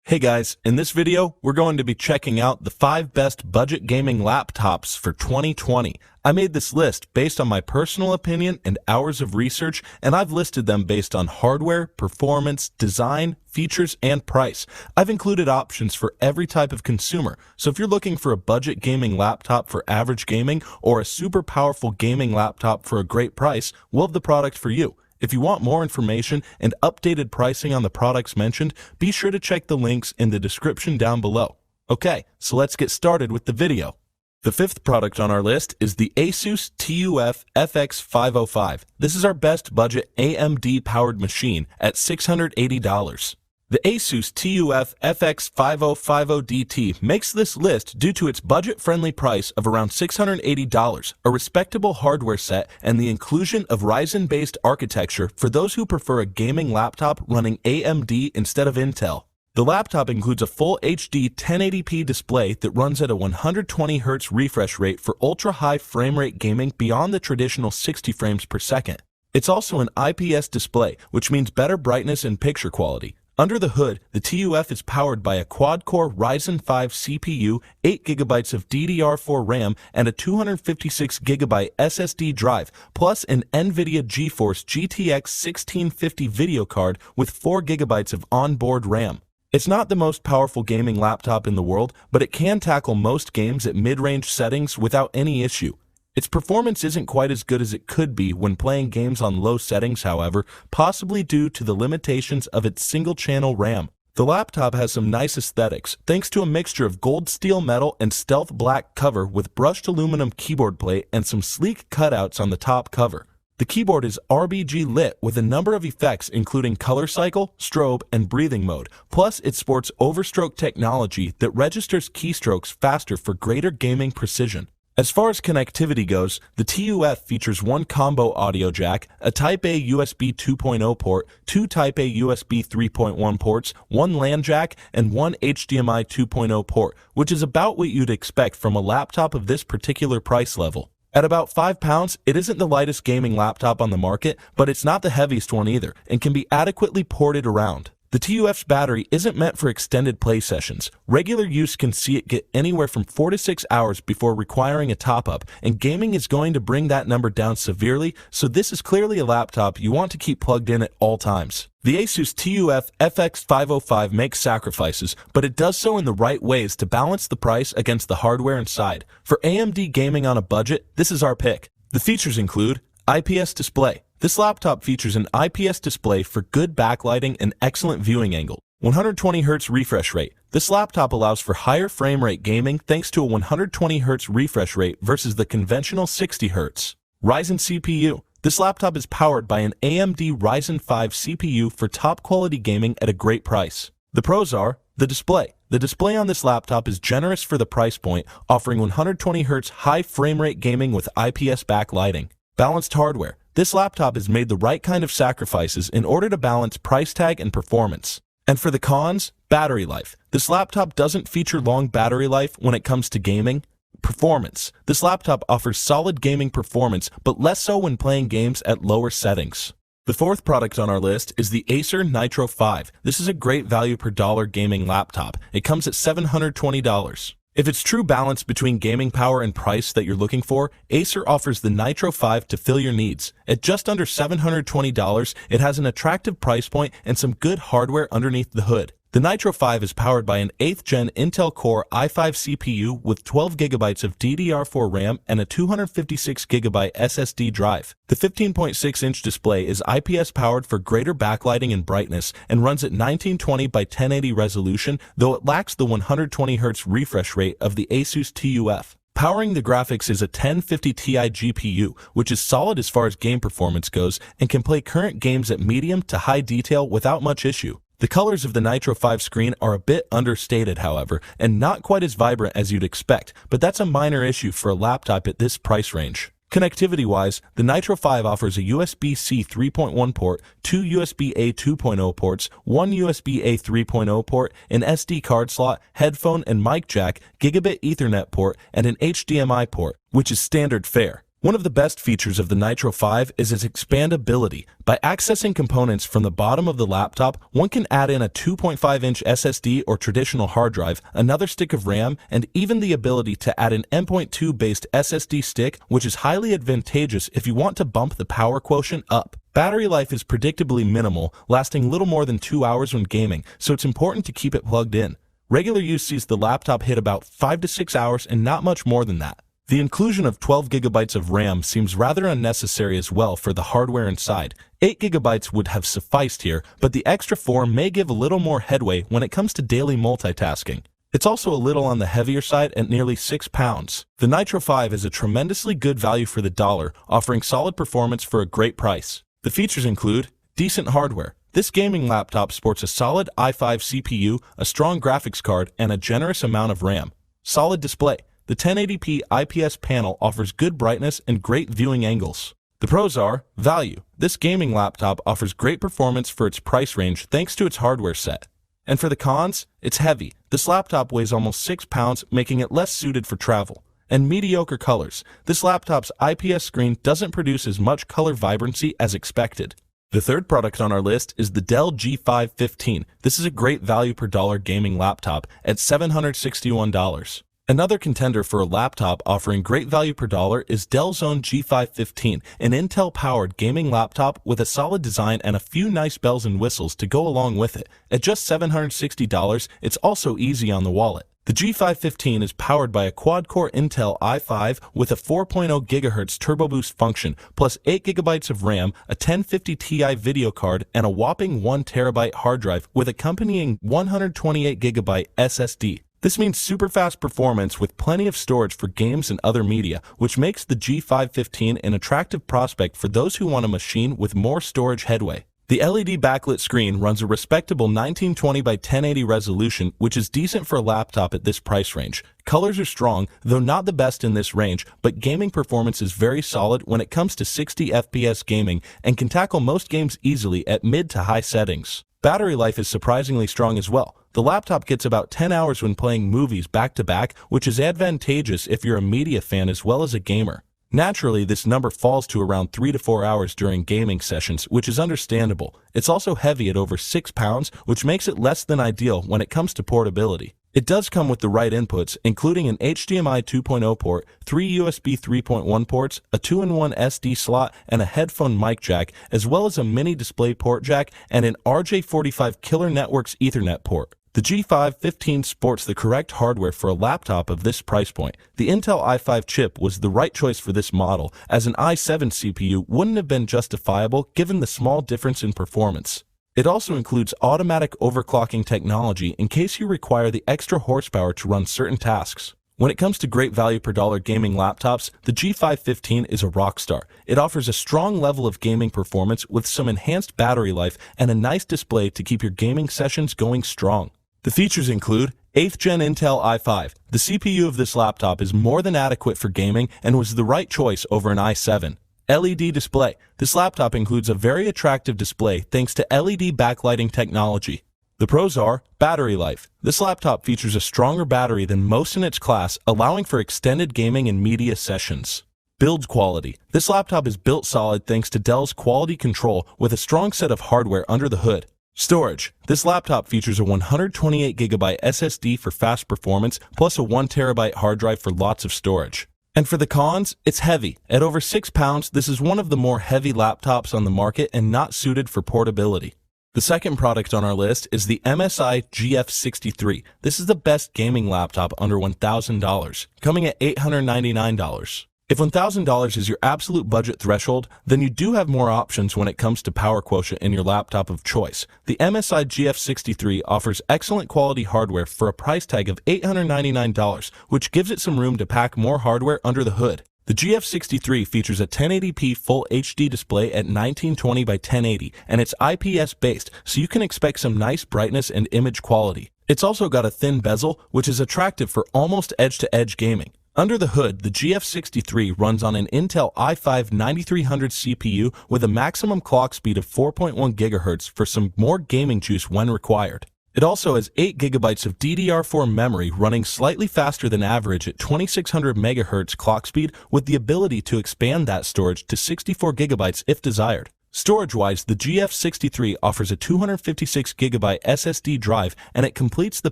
Hey guys, in this video, we're going to be checking out the 5 best budget gaming laptops for 2020. I made this list based on my personal opinion and hours of research, and I've listed them based on hardware, performance, design, features, and price. I've included options for every type of consumer, so if you're looking for a budget gaming laptop for average gaming or a super powerful gaming laptop for a great price, we'll have the product for you. If you want more information and updated pricing on the products mentioned, be sure to check the links in the description down below. Okay, so let's get started with the video. The 5th product on our list is the Asus TUF FX505. This is our best budget AMD-powered machine at $680. The Asus TUF FX5050DT makes this list due to its budget-friendly price of around $680, a respectable hardware set, and the inclusion of Ryzen-based architecture for those who prefer a gaming laptop running AMD instead of Intel. The laptop includes a full HD 1080p display that runs at a 120Hz refresh rate for ultra-high frame rate gaming beyond the traditional 60 frames per second. It's also an IPS display, which means better brightness and picture quality. Under the hood, the TUF is powered by a quad-core Ryzen 5 CPU, 8GB of DDR4 RAM, and a 256GB SSD drive, plus an NVIDIA GeForce GTX 1650 video card with 4GB of onboard RAM. It's not the most powerful gaming laptop in the world, but it can tackle most games at mid-range settings without any issue. Its performance isn't quite as good as it could be when playing games on low settings, however, possibly due to the limitations of its single-channel RAM. The laptop has some nice aesthetics, thanks to a mixture of gold steel metal and stealth black cover with brushed aluminum keyboard plate and some sleek cutouts on the top cover. The keyboard is RGB lit with a number of effects including color cycle, strobe, and breathing mode, plus it sports overstroke technology that registers keystrokes faster for greater gaming precision. As far as connectivity goes, the TUF features one combo audio jack, a Type-A USB 2.0 port, 2 Type-A USB 3.1 ports, one LAN jack, and one HDMI 2.0 port, which is about what you'd expect from a laptop of this particular price level. At about £5, it isn't the lightest gaming laptop on the market, but it's not the heaviest one either, and can be adequately ported around. The TUF's battery isn't meant for extended play sessions. Regular use can see it get anywhere from 4 to 6 hours before requiring a top-up, and gaming is going to bring that number down severely, so this is clearly a laptop you want to keep plugged in at all times. The Asus TUF FX505 makes sacrifices, but it does so in the right ways to balance the price against the hardware inside. For AMD gaming on a budget, this is our pick. The features include IPS display. This laptop features an IPS display for good backlighting and excellent viewing angle. 120Hz refresh rate. This laptop allows for higher frame rate gaming thanks to a 120Hz refresh rate versus the conventional 60Hz. Ryzen CPU. This laptop is powered by an AMD Ryzen 5 CPU for top quality gaming at a great price. The pros are the display. The display on this laptop is generous for the price point, offering 120Hz high frame rate gaming with IPS backlighting. Balanced hardware. This laptop has made the right kind of sacrifices in order to balance price tag and performance. And for the cons, battery life. This laptop doesn't feature long battery life when it comes to gaming. Performance. This laptop offers solid gaming performance, but less so when playing games at lower settings. The 4th product on our list is the Acer Nitro 5. This is a great value per dollar gaming laptop. It comes at $720. If it's true balance between gaming power and price that you're looking for, Acer offers the Nitro 5 to fill your needs. At just under $720, it has an attractive price point and some good hardware underneath the hood. The Nitro 5 is powered by an 8th Gen Intel Core i5 CPU with 12GB of DDR4 RAM and a 256GB SSD drive. The 15.6-inch display is IPS powered for greater backlighting and brightness and runs at 1920 by 1080 resolution, though it lacks the 120Hz refresh rate of the Asus TUF. Powering the graphics is a 1050 Ti GPU, which is solid as far as game performance goes and can play current games at medium to high detail without much issue. The colors of the Nitro 5 screen are a bit understated, however, and not quite as vibrant as you'd expect, but that's a minor issue for a laptop at this price range. Connectivity-wise, the Nitro 5 offers a USB-C 3.1 port, 2 USB-A 2.0 ports, 1 USB-A 3.0 port, an SD card slot, headphone and mic jack, gigabit Ethernet port, and an HDMI port, which is standard fare. One of the best features of the Nitro 5 is its expandability. By accessing components from the bottom of the laptop, one can add in a 2.5-inch SSD or traditional hard drive, another stick of RAM, and even the ability to add an M.2 based SSD stick, which is highly advantageous if you want to bump the power quotient up. Battery life is predictably minimal, lasting little more than 2 hours when gaming, so it's important to keep it plugged in. Regular use sees the laptop hit about 5 to 6 hours and not much more than that. The inclusion of 12 GB of RAM seems rather unnecessary as well for the hardware inside. 8 GB would have sufficed here, but the extra 4 may give a little more headway when it comes to daily multitasking. It's also a little on the heavier side at nearly 6 pounds. The Nitro 5 is a tremendously good value for the dollar, offering solid performance for a great price. The features include decent hardware. This gaming laptop sports a solid i5 CPU, a strong graphics card, and a generous amount of RAM. Solid display. The 1080p IPS panel offers good brightness and great viewing angles. The pros are value. This gaming laptop offers great performance for its price range thanks to its hardware set. And for the cons, it's heavy. This laptop weighs almost 6 pounds, making it less suited for travel. And mediocre colors. This laptop's IPS screen doesn't produce as much color vibrancy as expected. The third product on our list is the Dell G5 This is a great value per dollar gaming laptop at $761. Another contender for a laptop offering great value per dollar is Dell's own G5 an Intel-powered gaming laptop with a solid design and a few nice bells and whistles to go along with it. At just $760, it's also easy on the wallet. The G5 is powered by a quad-core Intel i5 with a 4.0 GHz turbo boost function, plus 8 GB of RAM, a 1050 Ti video card, and a whopping 1 TB hard drive with accompanying 128 GB SSD. This means super fast performance with plenty of storage for games and other media, which makes the G5 an attractive prospect for those who want a machine with more storage headway. The LED backlit screen runs a respectable 1920 by 1080 resolution, which is decent for a laptop at this price range. Colors are strong, though not the best in this range, but gaming performance is very solid when it comes to 60 FPS gaming and can tackle most games easily at mid to high settings. Battery life is surprisingly strong as well. The laptop gets about 10 hours when playing movies back to back, which is advantageous if you're a media fan as well as a gamer. Naturally, this number falls to around 3 to 4 hours during gaming sessions, which is understandable. It's also heavy at over 6 pounds, which makes it less than ideal when it comes to portability. It does come with the right inputs, including an HDMI 2.0 port, 3 USB 3.1 ports, a 2-in-1 SD slot, and a headphone mic jack, as well as a mini display port jack and an RJ45 Killer Networks Ethernet port. The G5 sports the correct hardware for a laptop of this price point. The Intel i5 chip was the right choice for this model, as an i7 CPU wouldn't have been justifiable given the small difference in performance. It also includes automatic overclocking technology in case you require the extra horsepower to run certain tasks. When it comes to great value per dollar gaming laptops, the G5 is a rock star. It offers a strong level of gaming performance with some enhanced battery life and a nice display to keep your gaming sessions going strong. The features include 8th Gen Intel i5. The CPU of this laptop is more than adequate for gaming and was the right choice over an i7. LED display. This laptop includes a very attractive display thanks to LED backlighting technology. The pros are battery life. This laptop features a stronger battery than most in its class, allowing for extended gaming and media sessions. Build quality. This laptop is built solid thanks to Dell's quality control with a strong set of hardware under the hood. Storage. This laptop features a 128 GB SSD for fast performance, plus a 1 TB hard drive for lots of storage. And for the cons, it's heavy. At over 6 pounds, this is one of the more heavy laptops on the market and not suited for portability. The second product on our list is the MSI GF63. This is the best gaming laptop under $1,000, coming at $899. If $1,000 is your absolute budget threshold, then you do have more options when it comes to power quotient in your laptop of choice. The MSI GF63 offers excellent quality hardware for a price tag of $899, which gives it some room to pack more hardware under the hood. The GF63 features a 1080p Full HD display at 1920 by 1080, and it's IPS based, so you can expect some nice brightness and image quality. It's also got a thin bezel, which is attractive for almost edge-to-edge gaming. Under the hood, the GF63 runs on an Intel i5 9300 CPU with a maximum clock speed of 4.1 GHz for some more gaming juice when required. It also has 8 GB of DDR4 memory running slightly faster than average at 2600 MHz clock speed, with the ability to expand that storage to 64 GB if desired. Storage-wise, the GF63 offers a 256 GB SSD drive, and it completes the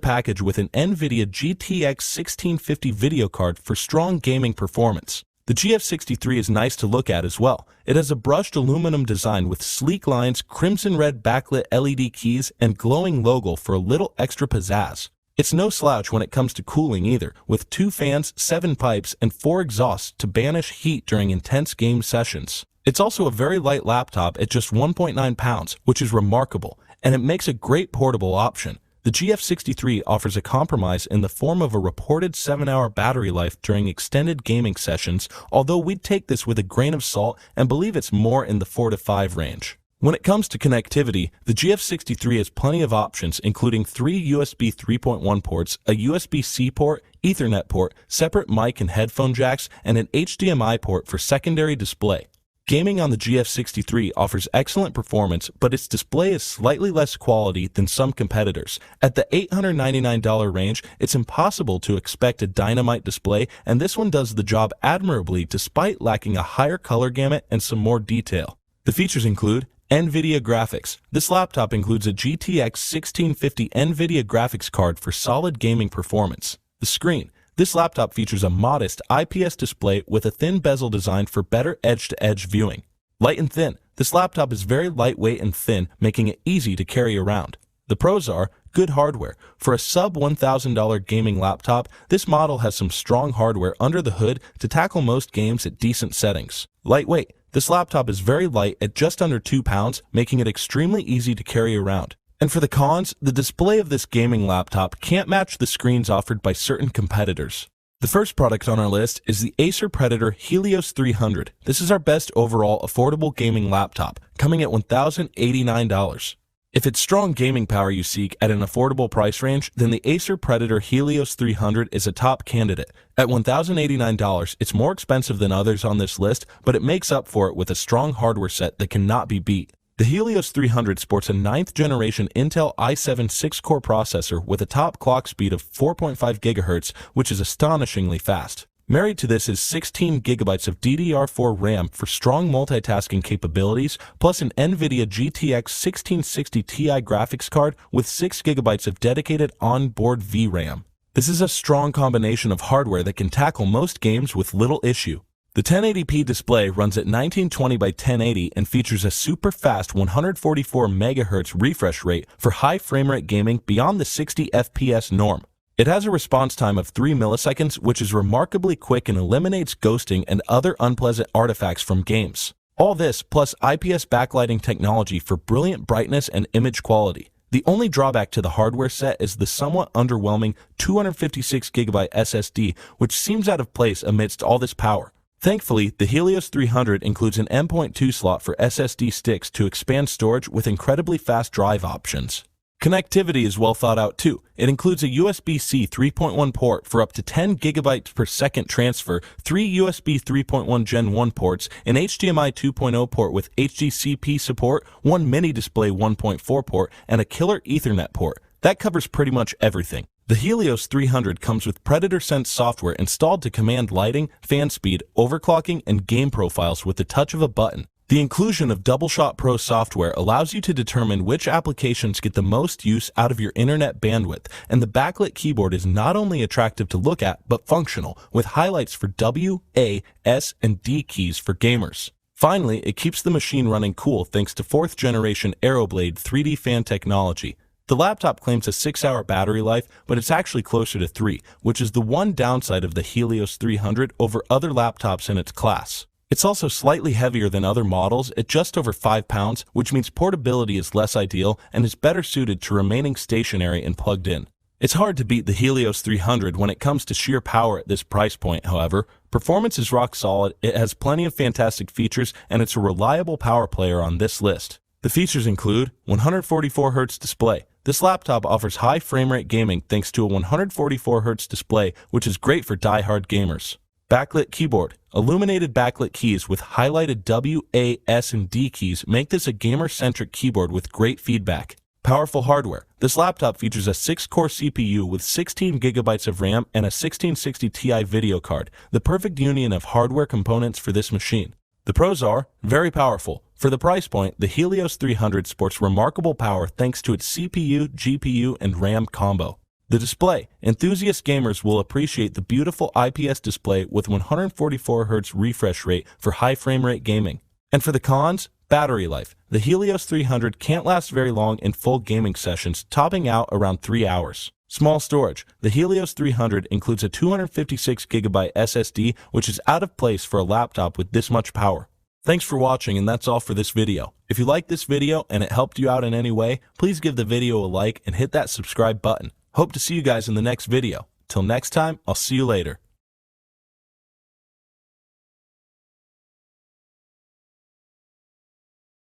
package with an NVIDIA GTX 1650 video card for strong gaming performance. The GF63 is nice to look at as well. It has a brushed aluminum design with sleek lines, crimson red backlit LED keys, and glowing logo for a little extra pizzazz. It's no slouch when it comes to cooling either, with 2 fans, 7 pipes, and 4 exhausts to banish heat during intense game sessions. It's also a very light laptop at just 1.9 pounds, which is remarkable, and it makes a great portable option. The GF63 offers a compromise in the form of a reported 7-hour battery life during extended gaming sessions, although we'd take this with a grain of salt and believe it's more in the 4 to 5 range. When it comes to connectivity, the GF63 has plenty of options, including 3 USB 3.1 ports, a USB-C port, Ethernet port, separate mic and headphone jacks, and an HDMI port for secondary display. Gaming on the GF63 offers excellent performance, but its display is slightly less quality than some competitors. At the $899 range, it's impossible to expect a dynamite display, and this one does the job admirably despite lacking a higher color gamut and some more detail. The features include NVIDIA graphics. This laptop includes a GTX 1650 NVIDIA graphics card for solid gaming performance. The screen. This laptop features a modest IPS display with a thin bezel designed for better edge-to-edge viewing. Light and thin. This laptop is very lightweight and thin, making it easy to carry around. The pros are good hardware. For a sub-$1,000 gaming laptop, this model has some strong hardware under the hood to tackle most games at decent settings. Lightweight. This laptop is very light at just under 2 pounds, making it extremely easy to carry around. And for the cons, the display of this gaming laptop can't match the screens offered by certain competitors. The first product on our list is the Acer Predator Helios 300. This is our best overall affordable gaming laptop, coming at $1,089. If it's strong gaming power you seek at an affordable price range, then the Acer Predator Helios 300 is a top candidate. At $1,089, it's more expensive than others on this list, but it makes up for it with a strong hardware set that cannot be beat. The Helios 300 sports a 9th generation Intel i7 6-core processor with a top clock speed of 4.5 GHz, which is astonishingly fast. Married to this is 16 GB of DDR4 RAM for strong multitasking capabilities, plus an NVIDIA GTX 1660 Ti graphics card with 6 GB of dedicated onboard VRAM. This is a strong combination of hardware that can tackle most games with little issue. The 1080p display runs at 1920 by 1080 and features a super fast 144 MHz refresh rate for high frame rate gaming beyond the 60 FPS norm. It has a response time of 3 milliseconds, which is remarkably quick and eliminates ghosting and other unpleasant artifacts from games. All this plus IPS backlighting technology for brilliant brightness and image quality. The only drawback to the hardware set is the somewhat underwhelming 256 GB SSD, which seems out of place amidst all this power. Thankfully, the Helios 300 includes an M.2 slot for SSD sticks to expand storage with incredibly fast drive options. Connectivity is well thought out too. It includes a USB-C 3.1 port for up to 10 GB per second transfer, 3 USB 3.1 Gen 1 ports, an HDMI 2.0 port with HDCP support, 1 mini display 1.4 port, and a killer Ethernet port. That covers pretty much everything. The Helios 300 comes with Predator Sense software installed to command lighting, fan speed, overclocking, and game profiles with the touch of a button. The inclusion of DoubleShot Pro software allows you to determine which applications get the most use out of your internet bandwidth, and the backlit keyboard is not only attractive to look at, but functional, with highlights for W, A, S, and D keys for gamers. Finally, it keeps the machine running cool thanks to 4th generation Aeroblade 3D fan technology. The laptop claims a 6-hour battery life, but it's actually closer to 3, which is the one downside of the Helios 300 over other laptops in its class. It's also slightly heavier than other models at just over 5 pounds, which means portability is less ideal and is better suited to remaining stationary and plugged in. It's hard to beat the Helios 300 when it comes to sheer power at this price point, however. Performance is rock solid, it has plenty of fantastic features, and it's a reliable power player on this list. The features include 144Hz display. This laptop offers high frame rate gaming thanks to a 144Hz display, which is great for die-hard gamers. Backlit keyboard. Illuminated backlit keys with highlighted W, A, S, and D keys make this a gamer-centric keyboard with great feedback. Powerful hardware. This laptop features a 6-core CPU with 16 gigabytes of RAM and a 1660 Ti video card, the perfect union of hardware components for this machine. The pros are very powerful. For the price point, the Helios 300 sports remarkable power thanks to its CPU, GPU, and RAM combo. The display. Enthusiast gamers will appreciate the beautiful IPS display with 144Hz refresh rate for high frame rate gaming. And for the cons, battery life. The Helios 300 can't last very long in full gaming sessions, topping out around 3 hours. Small storage. The Helios 300 includes a 256GB SSD, which is out of place for a laptop with this much power. Thanks for watching, and that's all for this video. If you liked this video and it helped you out in any way, please give the video a like and hit that subscribe button. Hope to see you guys in the next video. Till next time, I'll see you later.